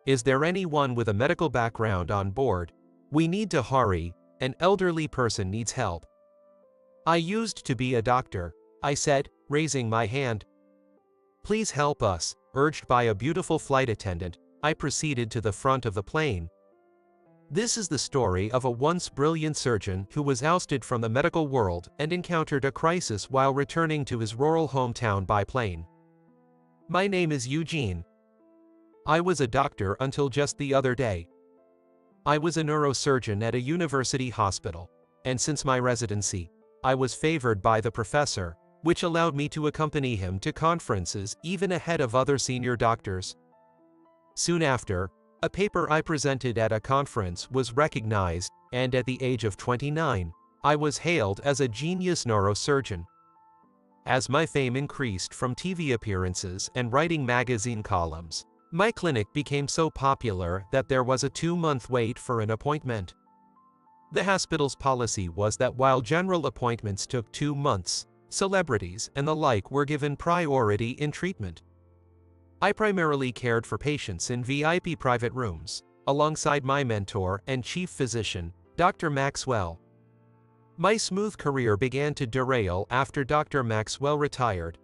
Is there anyone with a medical background on board? We need to hurry, an elderly person needs help. I used to be a doctor, I said, raising my hand. Please help us, urged by a beautiful flight attendant, I proceeded to the front of the plane. This is the story of a once brilliant surgeon who was ousted from the medical world and encountered a crisis while returning to his rural hometown by plane. My name is Eugene. I was a doctor until just the other day. I was a neurosurgeon at a university hospital, and since my residency, I was favored by the professor, which allowed me to accompany him to conferences even ahead of other senior doctors. Soon after, a paper I presented at a conference was recognized, and at the age of 29, I was hailed as a genius neurosurgeon. As my fame increased from TV appearances and writing magazine columns, my clinic became so popular that there was a 2-month wait for an appointment. The hospital's policy was that while general appointments took 2 months, celebrities and the like were given priority in treatment. I primarily cared for patients in VIP private rooms, alongside my mentor and chief physician, Dr. Maxwell. My smooth career began to derail after Dr. Maxwell retired.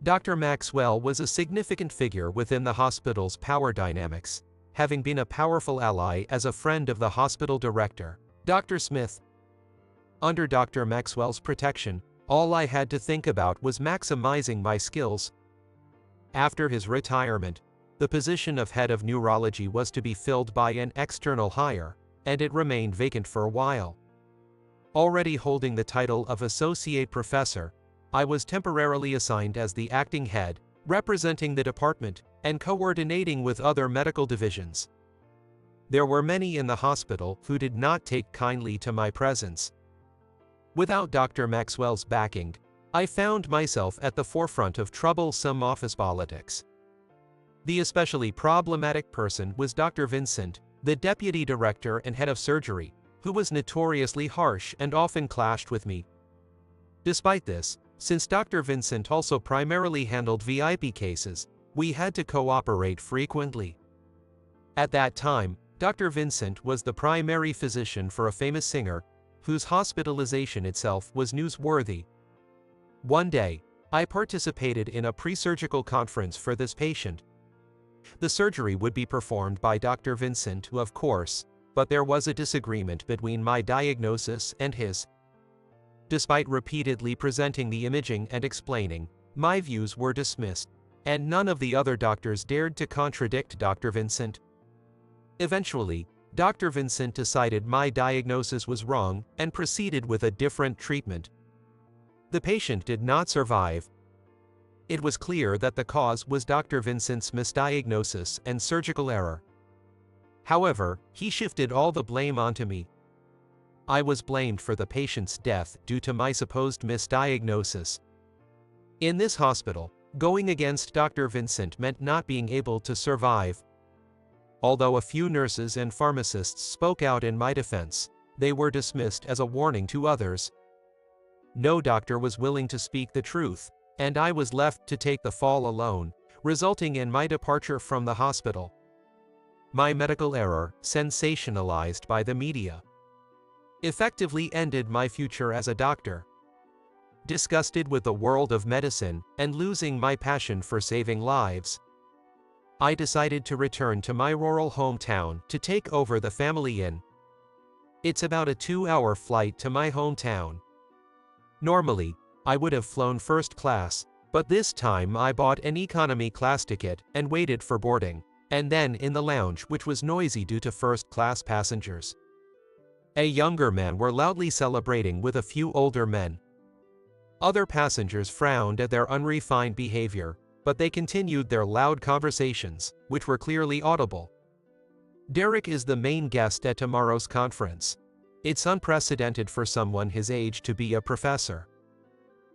Dr. Maxwell was a significant figure within the hospital's power dynamics, having been a powerful ally as a friend of the hospital director, Dr. Smith. Under Dr. Maxwell's protection, all I had to think about was maximizing my skills. After his retirement, the position of head of neurology was to be filled by an external hire, and it remained vacant for a while. Already holding the title of associate professor, I was temporarily assigned as the acting head, representing the department and coordinating with other medical divisions. There were many in the hospital who did not take kindly to my presence. Without Dr. Maxwell's backing, I found myself at the forefront of troublesome office politics. The especially problematic person was Dr. Vincent, the deputy director and head of surgery, who was notoriously harsh and often clashed with me. Despite this, since Dr. Vincent also primarily handled VIP cases, we had to cooperate frequently. At that time, Dr. Vincent was the primary physician for a famous singer, whose hospitalization itself was newsworthy. One day, I participated in a pre-surgical conference for this patient. The surgery would be performed by Dr. Vincent, of course, but there was a disagreement between my diagnosis and his. Despite repeatedly presenting the imaging and explaining, my views were dismissed, and none of the other doctors dared to contradict Dr. Vincent. Eventually, Dr. Vincent decided my diagnosis was wrong and proceeded with a different treatment. The patient did not survive. It was clear that the cause was Dr. Vincent's misdiagnosis and surgical error. However, he shifted all the blame onto me. I was blamed for the patient's death due to my supposed misdiagnosis. In this hospital, going against Dr. Vincent meant not being able to survive. Although a few nurses and pharmacists spoke out in my defense, they were dismissed as a warning to others. No doctor was willing to speak the truth, and I was left to take the fall alone, resulting in my departure from the hospital. My medical error, sensationalized by the media, effectively ended my future as a doctor. Disgusted with the world of medicine and losing my passion for saving lives, I decided to return to my rural hometown to take over the family inn. It's about a 2-hour flight to my hometown. Normally, I would have flown first class, but this time I bought an economy class ticket and waited for boarding, and then in the lounge, which was noisy due to first-class passengers. A younger men were loudly celebrating with a few older men. Other passengers frowned at their unrefined behavior, but they continued their loud conversations, which were clearly audible. Derek is the main guest at tomorrow's conference. It's unprecedented for someone his age to be a professor.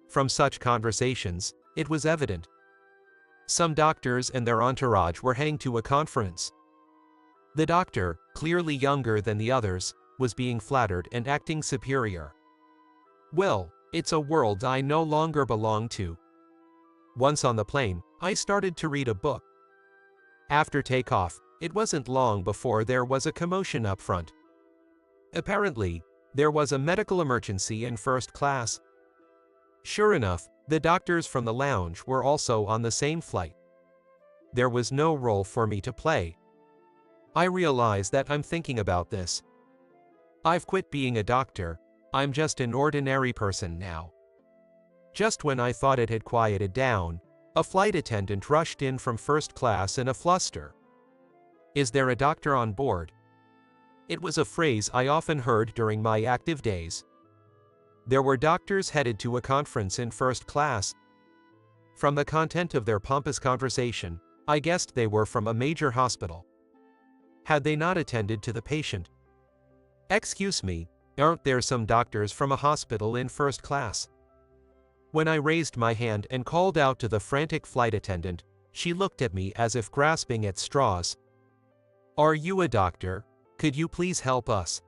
From such conversations, it was evident. Some doctors and their entourage were heading to a conference. The doctor, clearly younger than the others, was being flattered and acting superior. Well, it's a world I no longer belong to. Once on the plane, I started to read a book. After takeoff, It wasn't long before there was a commotion up front. Apparently, there was a medical emergency in first class. Sure enough, the doctors from the lounge were also on the same flight. There was no role for me to play. I realize that I'm thinking about this. I've quit being a doctor, I'm just an ordinary person now. Just when I thought it had quieted down, a flight attendant rushed in from first class in a fluster. "Is there a doctor on board?" It was a phrase I often heard during my active days. There were doctors headed to a conference in first class. From the content of their pompous conversation, I guessed they were from a major hospital. Had they not attended to the patient? Excuse me, aren't there some doctors from a hospital in first class? When I raised my hand and called out to the frantic flight attendant, she looked at me as if grasping at straws. "Are you a doctor? Could you please help us?"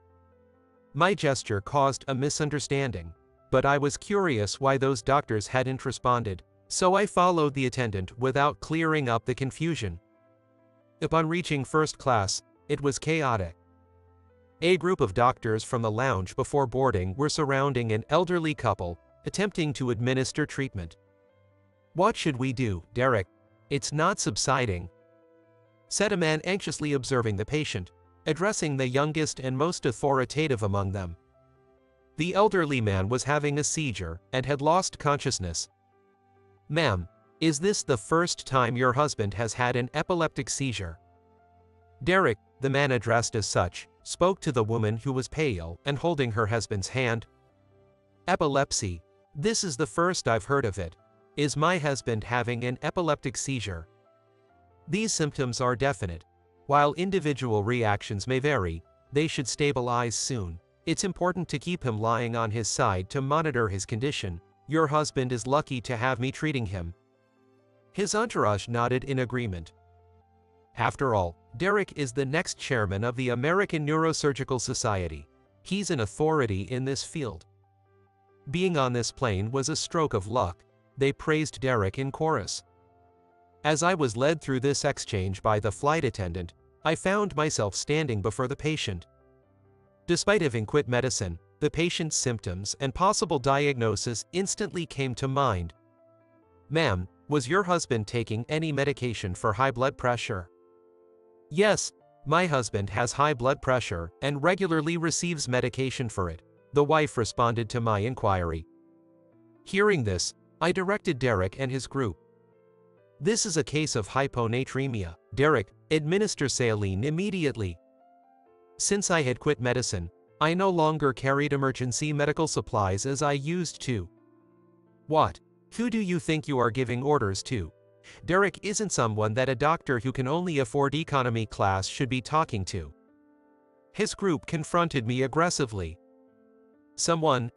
My gesture caused a misunderstanding, but I was curious why those doctors hadn't responded, so I followed the attendant without clearing up the confusion. Upon reaching first class, it was chaotic. A group of doctors from the lounge before boarding were surrounding an elderly couple, attempting to administer treatment. "What should we do, Derek? It's not subsiding," said a man anxiously observing the patient, addressing the youngest and most authoritative among them. The elderly man was having a seizure and had lost consciousness. "Ma'am, is this the first time your husband has had an epileptic seizure?" Derek, the man addressed as such, spoke to the woman who was pale and holding her husband's hand. "Epilepsy? This is the first I've heard of it. Is my husband having an epileptic seizure?" These symptoms are definite. While individual reactions may vary, they should stabilize soon. It's important to keep him lying on his side to monitor his condition. Your husband is lucky to have me treating him. His entourage nodded in agreement. After all, Derek is the next chairman of the American Neurosurgical Society. He's an authority in this field. Being on this plane was a stroke of luck. They praised Derek in chorus. As I was led through this exchange by the flight attendant, I found myself standing before the patient. Despite having quit medicine, the patient's symptoms and possible diagnosis instantly came to mind. "Ma'am, was your husband taking any medication for high blood pressure?" "Yes, my husband has high blood pressure and regularly receives medication for it," the wife responded to my inquiry. Hearing this, I directed Derek and his group. "This is a case of hyponatremia. Derek, administer saline immediately." Since I had quit medicine, I no longer carried emergency medical supplies as I used to. "What? Who do you think you are giving orders to? Derek isn't someone that a doctor who can only afford economy class should be talking to." His group confronted me aggressively.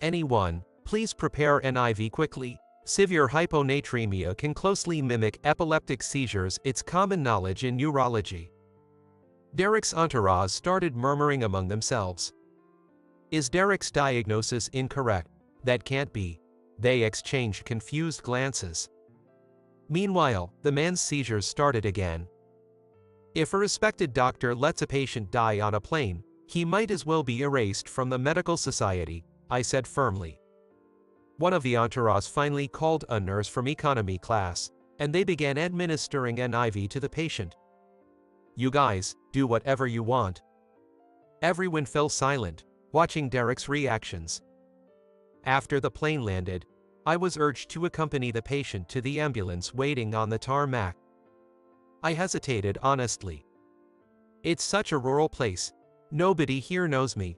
Anyone, please prepare an IV quickly. Severe hyponatremia can closely mimic epileptic seizures. It's common knowledge in neurology. Derek's entourage started murmuring among themselves. "Is Derek's diagnosis incorrect? That can't be." They exchanged confused glances. Meanwhile, the man's seizures started again. If a respected doctor lets a patient die on a plane, he might as well be erased from the medical society, I said firmly. One of the entourage finally called a nurse from economy class, and they began administering an IV to the patient. "You guys, do whatever you want." Everyone fell silent, watching Derek's reactions. After the plane landed, I was urged to accompany the patient to the ambulance waiting on the tarmac. I hesitated honestly. It's such a rural place. Nobody here knows me.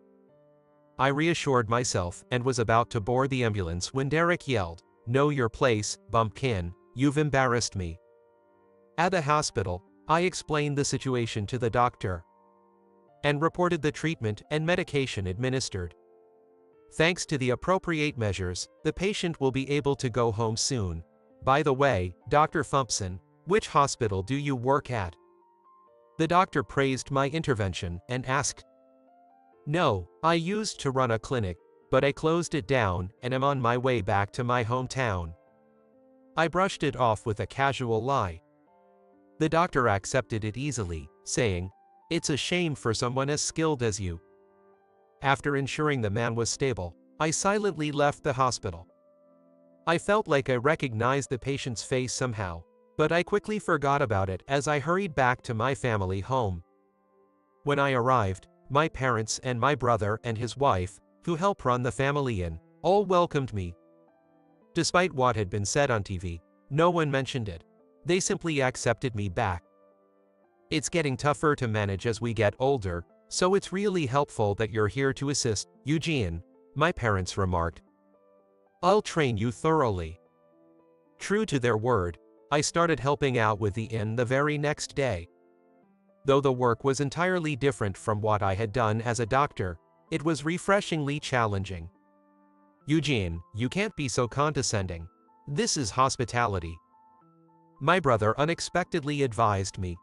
I reassured myself and was about to board the ambulance when Derek yelled, "Know your place, bumpkin, you've embarrassed me." At the hospital, I explained the situation to the doctor and reported the treatment and medication administered. Thanks to the appropriate measures, the patient will be able to go home soon. By the way, Dr. Fumpson, which hospital do you work at? The doctor praised my intervention and asked. No, I used to run a clinic, but I closed it down and am on my way back to my hometown. I brushed it off with a casual lie. The doctor accepted it easily, saying, "It's a shame for someone as skilled as you." After ensuring the man was stable, I silently left the hospital. I felt like I recognized the patient's face somehow, but I quickly forgot about it as I hurried back to my family home. When I arrived, my parents and my brother and his wife, who help run the family inn, all welcomed me. Despite what had been said on TV, no one mentioned it. They simply accepted me back. It's getting tougher to manage as we get older, so it's really helpful that you're here to assist, Eugene, my parents remarked. I'll train you thoroughly. True to their word, I started helping out with the inn the very next day. Though the work was entirely different from what I had done as a doctor, it was refreshingly challenging. Eugene, you can't be so condescending. This is hospitality. My brother unexpectedly advised me.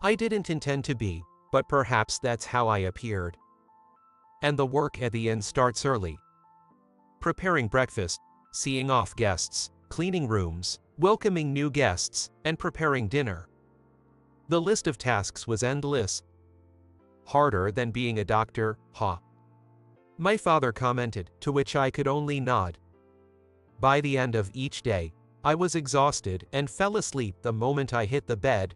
I didn't intend to be, but perhaps that's how I appeared. And the work at the inn starts early. Preparing breakfast, seeing off guests, cleaning rooms, welcoming new guests, and preparing dinner. The list of tasks was endless. Harder than being a doctor, huh? My father commented, to which I could only nod. By the end of each day, I was exhausted and fell asleep the moment I hit the bed,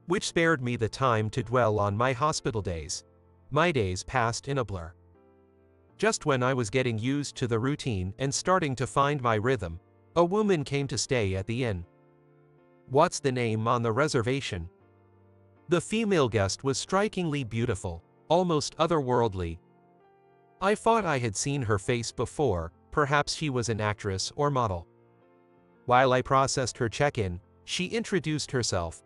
which spared me the time to dwell on my hospital days. My days passed in a blur. Just when I was getting used to the routine and starting to find my rhythm, a woman came to stay at the inn. What's the name on the reservation? The female guest was strikingly beautiful, almost otherworldly. I thought I had seen her face before, perhaps she was an actress or model. While I processed her check-in, she introduced herself.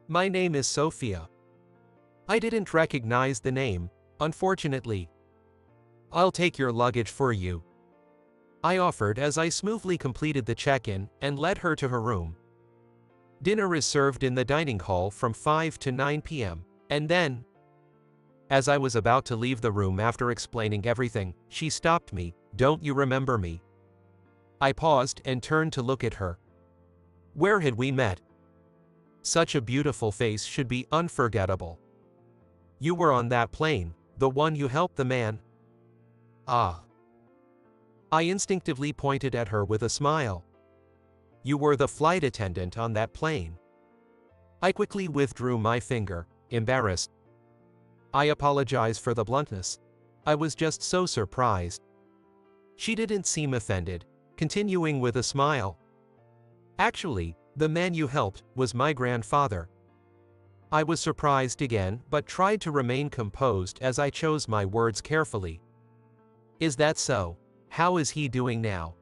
My name is Sophia. I didn't recognize the name, unfortunately. I'll take your luggage for you, I offered as I smoothly completed the check-in and led her to her room. Dinner is served in the dining hall from 5 to 9 p.m., and then, as I was about to leave the room after explaining everything, she stopped me. Don't you remember me? I paused and turned to look at her. Where had we met? Such a beautiful face should be unforgettable. You were on that plane, the one you helped the man. Ah. I instinctively pointed at her with a smile. You were the flight attendant on that plane. I quickly withdrew my finger, embarrassed. I apologize for the bluntness. I was just so surprised. She didn't seem offended, continuing with a smile. Actually, the man you helped was my grandfather. I was surprised again, but tried to remain composed as I chose my words carefully. Is that so? How is he doing now?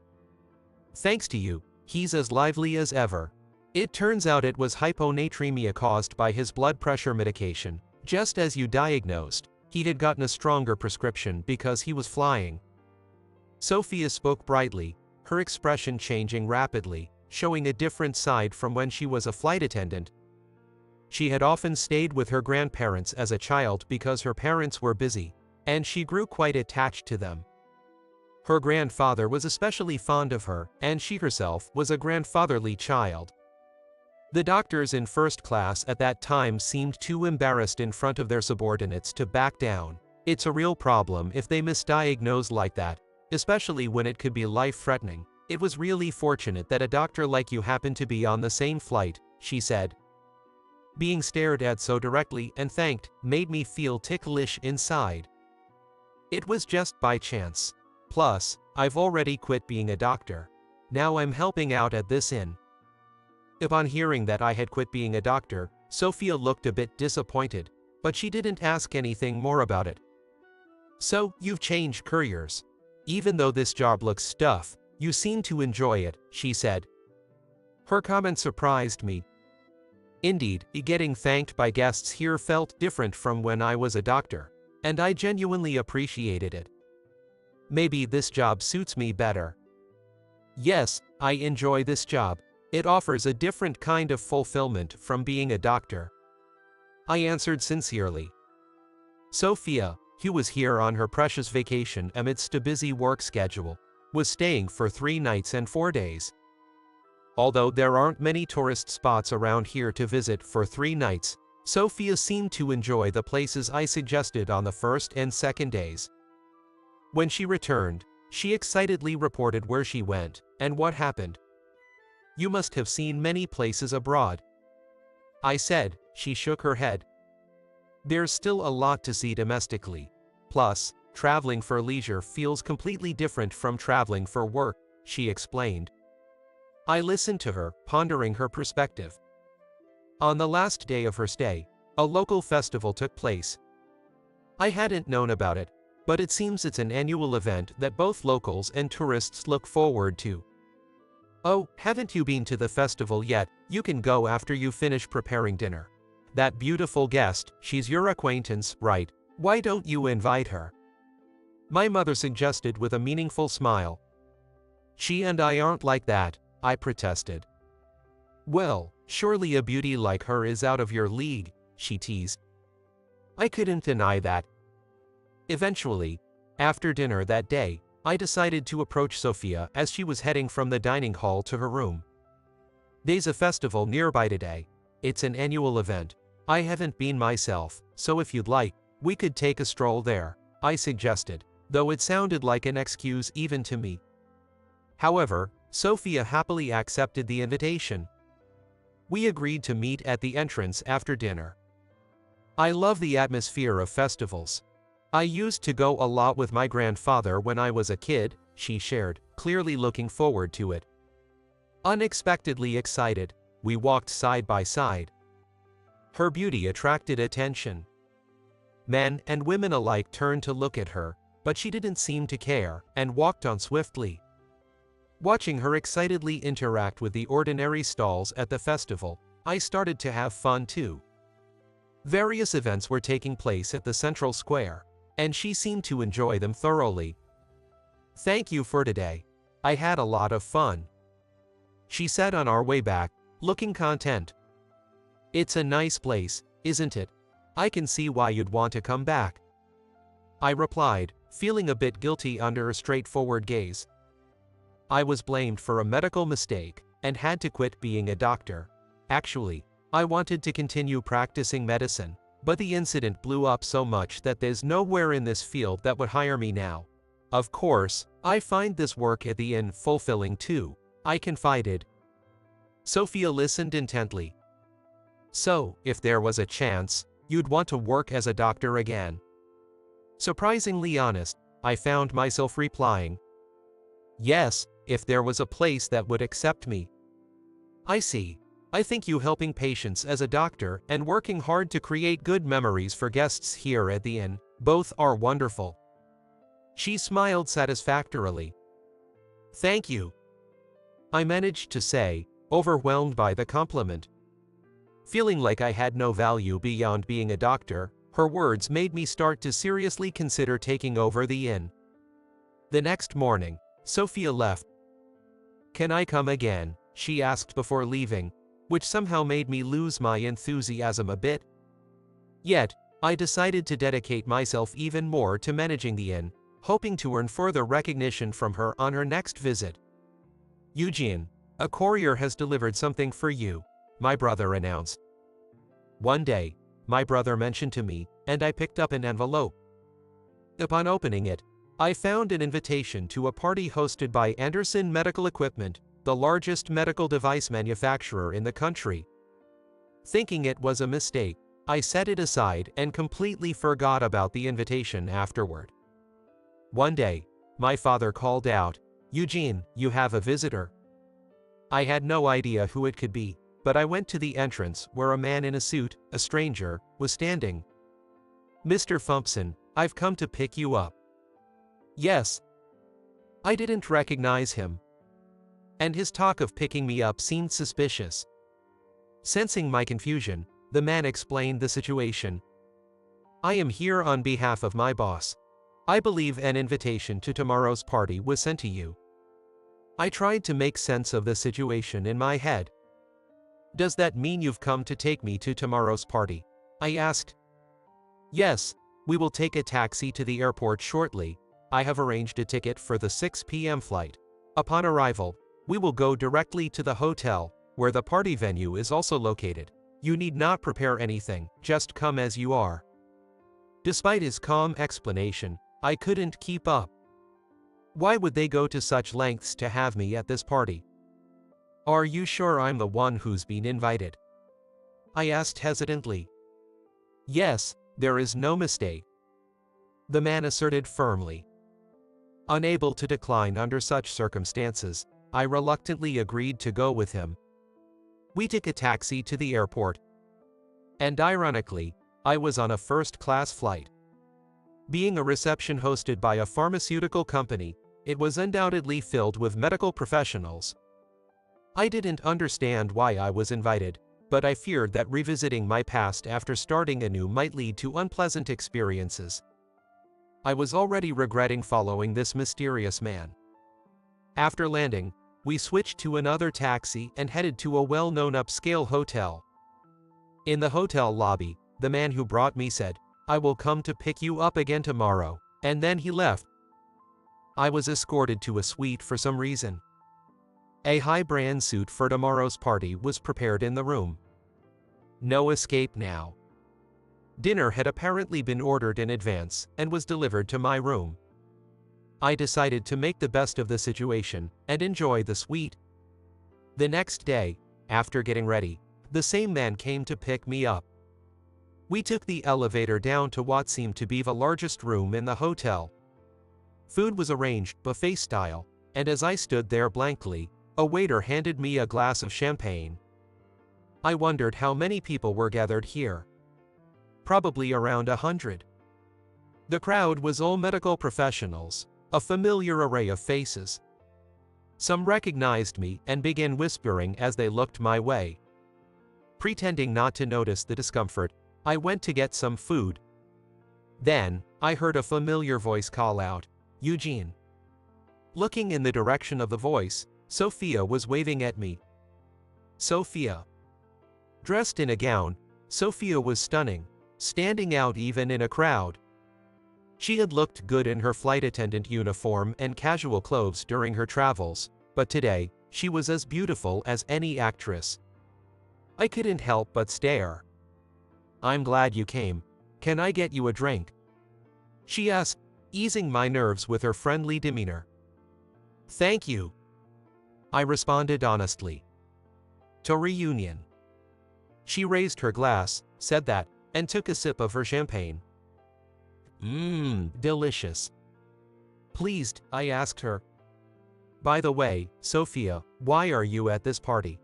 Thanks to you, he's as lively as ever. It turns out it was hyponatremia caused by his blood pressure medication. Just as you diagnosed, he had gotten a stronger prescription because he was flying. Sophia spoke brightly, her expression changing rapidly, showing a different side from when she was a flight attendant. She had often stayed with her grandparents as a child because her parents were busy, and she grew quite attached to them. Her grandfather was especially fond of her, and she herself was a grandfatherly child. The doctors in first class at that time seemed too embarrassed in front of their subordinates to back down. It's a real problem if they misdiagnose like that, especially when it could be life-threatening. It was really fortunate that a doctor like you happened to be on the same flight, she said. Being stared at so directly and thanked made me feel ticklish inside. It was just by chance. Plus, I've already quit being a doctor. Now I'm helping out at this inn. Upon hearing that I had quit being a doctor, Sophia looked a bit disappointed, but she didn't ask anything more about it. So, you've changed careers. Even though this job looks tough, you seem to enjoy it, she said. Her comment surprised me. Indeed, getting thanked by guests here felt different from when I was a doctor, and I genuinely appreciated it. Maybe this job suits me better. Yes, I enjoy this job. It offers a different kind of fulfillment from being a doctor. I answered sincerely. Sophia, who was here on her precious vacation amidst a busy work schedule, was staying for 3 nights and 4 days. Although there aren't many tourist spots around here to visit for 3 nights, Sophia seemed to enjoy the places I suggested on the first and second days. When she returned, she excitedly reported where she went and what happened. "You must have seen many places abroad," I said. She shook her head. "There's still a lot to see domestically. Plus, traveling for leisure feels completely different from traveling for work," she explained. I listened to her, pondering her perspective. On the last day of her stay, a local festival took place. I hadn't known about it, but it seems it's an annual event that both locals and tourists look forward to. "Oh, haven't you been to the festival yet? You can go after you finish preparing dinner. That beautiful guest, she's your acquaintance, right? Why don't you invite her?" my mother suggested with a meaningful smile. "She and I aren't like that," I protested. "Well, surely a beauty like her is out of your league," she teased. I couldn't deny that. Eventually, after dinner that day, I decided to approach Sophia as she was heading from the dining hall to her room. "There's a festival nearby today. It's an annual event. I haven't been myself, so if you'd like, we could take a stroll there," I suggested, though it sounded like an excuse even to me. However, Sophia happily accepted the invitation. We agreed to meet at the entrance after dinner. "I love the atmosphere of festivals. I used to go a lot with my grandfather when I was a kid," she shared, clearly looking forward to it. Unexpectedly excited, we walked side by side. Her beauty attracted attention. Men and women alike turned to look at her, but she didn't seem to care and walked on swiftly. Watching her excitedly interact with the ordinary stalls at the festival, I started to have fun too. Various events were taking place at the central square, and she seemed to enjoy them thoroughly. "Thank you for today. I had a lot of fun," she said on our way back, looking content. "It's a nice place, isn't it? I can see why you'd want to come back," I replied, feeling a bit guilty under a straightforward gaze. I was blamed for a medical mistake and had to quit being a doctor. Actually, I wanted to continue practicing medicine, but the incident blew up so much that there's nowhere in this field that would hire me now. Of course, I find this work at the inn fulfilling too, I confided. Sophia listened intently. "So, if there was a chance, you'd want to work as a doctor again?" Surprisingly honest, I found myself replying. "Yes, if there was a place that would accept me." "I see. I think you helping patients as a doctor and working hard to create good memories for guests here at the inn, both are wonderful." She smiled satisfactorily. "Thank you," I managed to say, overwhelmed by the compliment. Feeling like I had no value beyond being a doctor, her words made me start to seriously consider taking over the inn. The next morning, Sophia left. "Can I come again?" she asked before leaving, which somehow made me lose my enthusiasm a bit. Yet, I decided to dedicate myself even more to managing the inn, hoping to earn further recognition from her on her next visit. "Eugene, a courier has delivered something for you," my brother announced. One day, my brother mentioned to me, and I picked up an envelope. Upon opening it, I found an invitation to a party hosted by Anderson Medical Equipment, the largest medical device manufacturer in the country. Thinking it was a mistake, I set it aside and completely forgot about the invitation afterward. One day, my father called out, "Eugene, you have a visitor." I had no idea who it could be, but I went to the entrance where a man in a suit, a stranger, was standing. "Mr. Fumpson, I've come to pick you up." "Yes." I didn't recognize him, and his talk of picking me up seemed suspicious. Sensing my confusion, the man explained the situation. "I am here on behalf of my boss. I believe an invitation to tomorrow's party was sent to you." I tried to make sense of the situation in my head. "Does that mean you've come to take me to tomorrow's party?" I asked. "Yes, we will take a taxi to the airport shortly. I have arranged a ticket for the 6 p.m. flight. Upon arrival, we will go directly to the hotel, where the party venue is also located. You need not prepare anything, just come as you are. Despite his calm explanation, I couldn't keep up. Why would they go to such lengths to have me at this party? Are you sure I'm the one who's been invited? I asked hesitantly. Yes, there is no mistake, the man asserted firmly. Unable to decline under such circumstances, I reluctantly agreed to go with him. We took a taxi to the airport. And ironically, I was on a first-class flight. Being a reception hosted by a pharmaceutical company, it was undoubtedly filled with medical professionals. I didn't understand why I was invited, but I feared that revisiting my past after starting anew might lead to unpleasant experiences. I was already regretting following this mysterious man. After landing, we switched to another taxi and headed to a well-known upscale hotel. In the hotel lobby, the man who brought me said, "I will come to pick you up again tomorrow," and then he left. I was escorted to a suite for some reason. A high-brand suit for tomorrow's party was prepared in the room. No escape now. Dinner had apparently been ordered in advance and was delivered to my room. I decided to make the best of the situation and enjoy the suite. The next day, after getting ready, the same man came to pick me up. We took the elevator down to what seemed to be the largest room in the hotel. Food was arranged buffet style, and as I stood there blankly, a waiter handed me a glass of champagne. I wondered how many people were gathered here. Probably around 100. The crowd was all medical professionals, a familiar array of faces. Some recognized me and began whispering as they looked my way. Pretending not to notice the discomfort, I went to get some food. Then, I heard a familiar voice call out, "Eugene." Looking in the direction of the voice, Sophia was waving at me. Sophia. Dressed in a gown, Sophia was stunning, standing out even in a crowd. She had looked good in her flight attendant uniform and casual clothes during her travels, but today, she was as beautiful as any actress. I couldn't help but stare. "I'm glad you came. Can I get you a drink?" she asked, easing my nerves with her friendly demeanor. "Thank you," I responded honestly. "To reunion." She raised her glass, said that, and took a sip of her champagne. Delicious. Pleased, I asked her. "By the way, Sophia, why are you at this party?"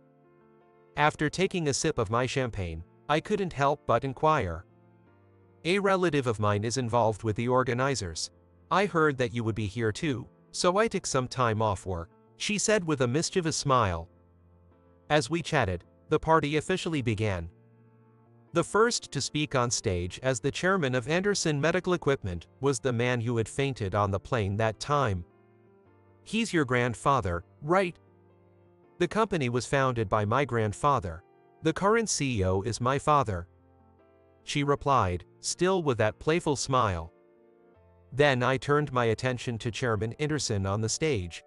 After taking a sip of my champagne, I couldn't help but inquire. "A relative of mine is involved with the organizers. I heard that you would be here too, so I took some time off work," she said with a mischievous smile. As we chatted, the party officially began. The first to speak on stage as the chairman of Anderson Medical Equipment was the man who had fainted on the plane that time. "He's your grandfather, right?" "The company was founded by my grandfather. The current CEO is my father," she replied, still with that playful smile. Then I turned my attention to Chairman Anderson on the stage.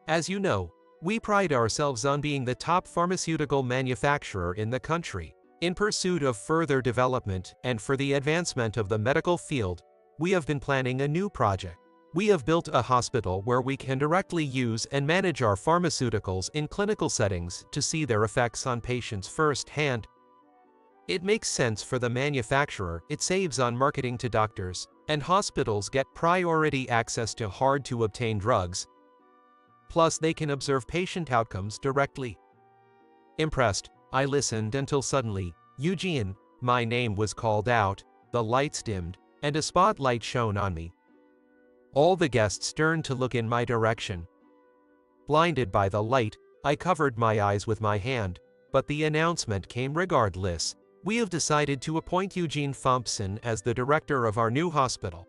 "As you know, we pride ourselves on being the top pharmaceutical manufacturer in the country. In pursuit of further development and for the advancement of the medical field, we have been planning a new project. We have built a hospital where we can directly use and manage our pharmaceuticals in clinical settings to see their effects on patients firsthand. It makes sense for the manufacturer, it saves on marketing to doctors, and hospitals get priority access to hard-to-obtain drugs. Plus, they can observe patient outcomes directly." Impressed, I listened until suddenly, "Eugene," my name was called out, the lights dimmed, and a spotlight shone on me. All the guests turned to look in my direction. Blinded by the light, I covered my eyes with my hand, but the announcement came regardless. "We have decided to appoint Eugene Thompson as the director of our new hospital."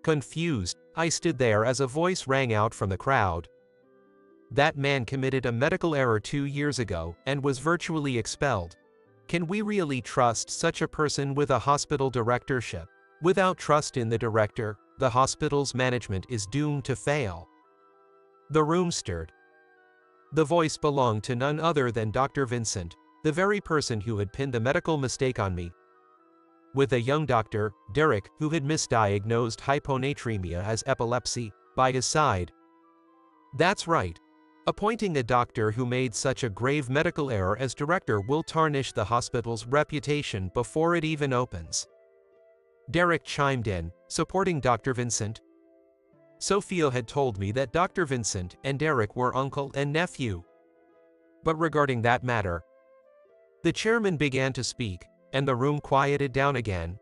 Confused, I stood there as a voice rang out from the crowd. "That man committed a medical error 2 years ago and was virtually expelled. Can we really trust such a person with a hospital directorship? Without trust in the director, the hospital's management is doomed to fail." The room stirred. The voice belonged to none other than Dr. Vincent, the very person who had pinned the medical mistake on me. With a young doctor, Derek, who had misdiagnosed hyponatremia as epilepsy, by his side. That's right. Appointing a doctor who made such a grave medical error as director will tarnish the hospital's reputation before it even opens. Derek chimed in, supporting Dr. Vincent. Sophia had told me that Dr. Vincent and Derek were uncle and nephew. But regarding that matter, the chairman began to speak, and the room quieted down again.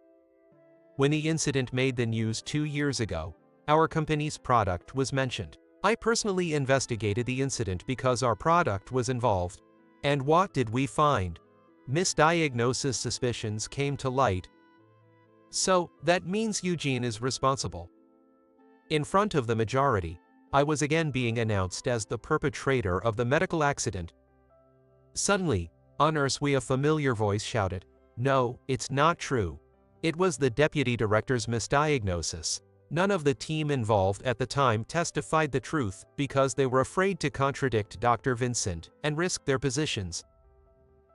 When the incident made the news 2 years ago, our company's product was mentioned. I personally investigated the incident because our product was involved. And what did we find? Misdiagnosis suspicions came to light. So, that means Eugene is responsible. In front of the majority, I was again being announced as the perpetrator of the medical accident. Suddenly, on a familiar voice shouted, "No, it's not true. It was the deputy director's misdiagnosis." None of the team involved at the time testified the truth because they were afraid to contradict Dr. Vincent and risk their positions.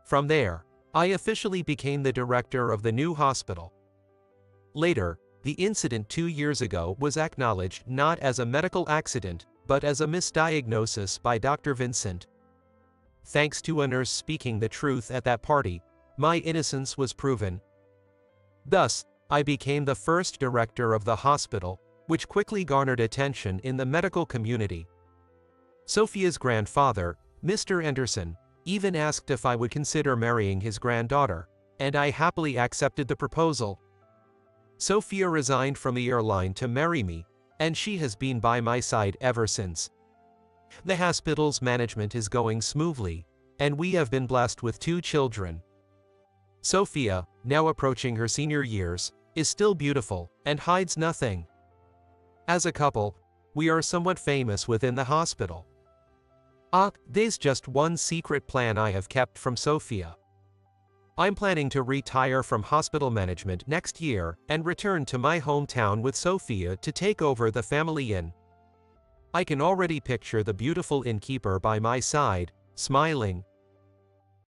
From there, I officially became the director of the new hospital. Later, the incident 2 years ago was acknowledged not as a medical accident, but as a misdiagnosis by Dr. Vincent. Thanks to a nurse speaking the truth at that party, my innocence was proven. Thus, I became the first director of the hospital, which quickly garnered attention in the medical community. Sophia's grandfather, Mr. Anderson, even asked if I would consider marrying his granddaughter, and I happily accepted the proposal. Sophia resigned from the airline to marry me, and she has been by my side ever since. The hospital's management is going smoothly, and we have been blessed with 2 children. Sophia, now approaching her senior years, is still beautiful and hides nothing. As a couple, we are somewhat famous within the hospital. There's just one secret plan I have kept from Sophia. I'm planning to retire from hospital management next year and return to my hometown with Sophia to take over the family inn. I can already picture the beautiful innkeeper by my side, smiling,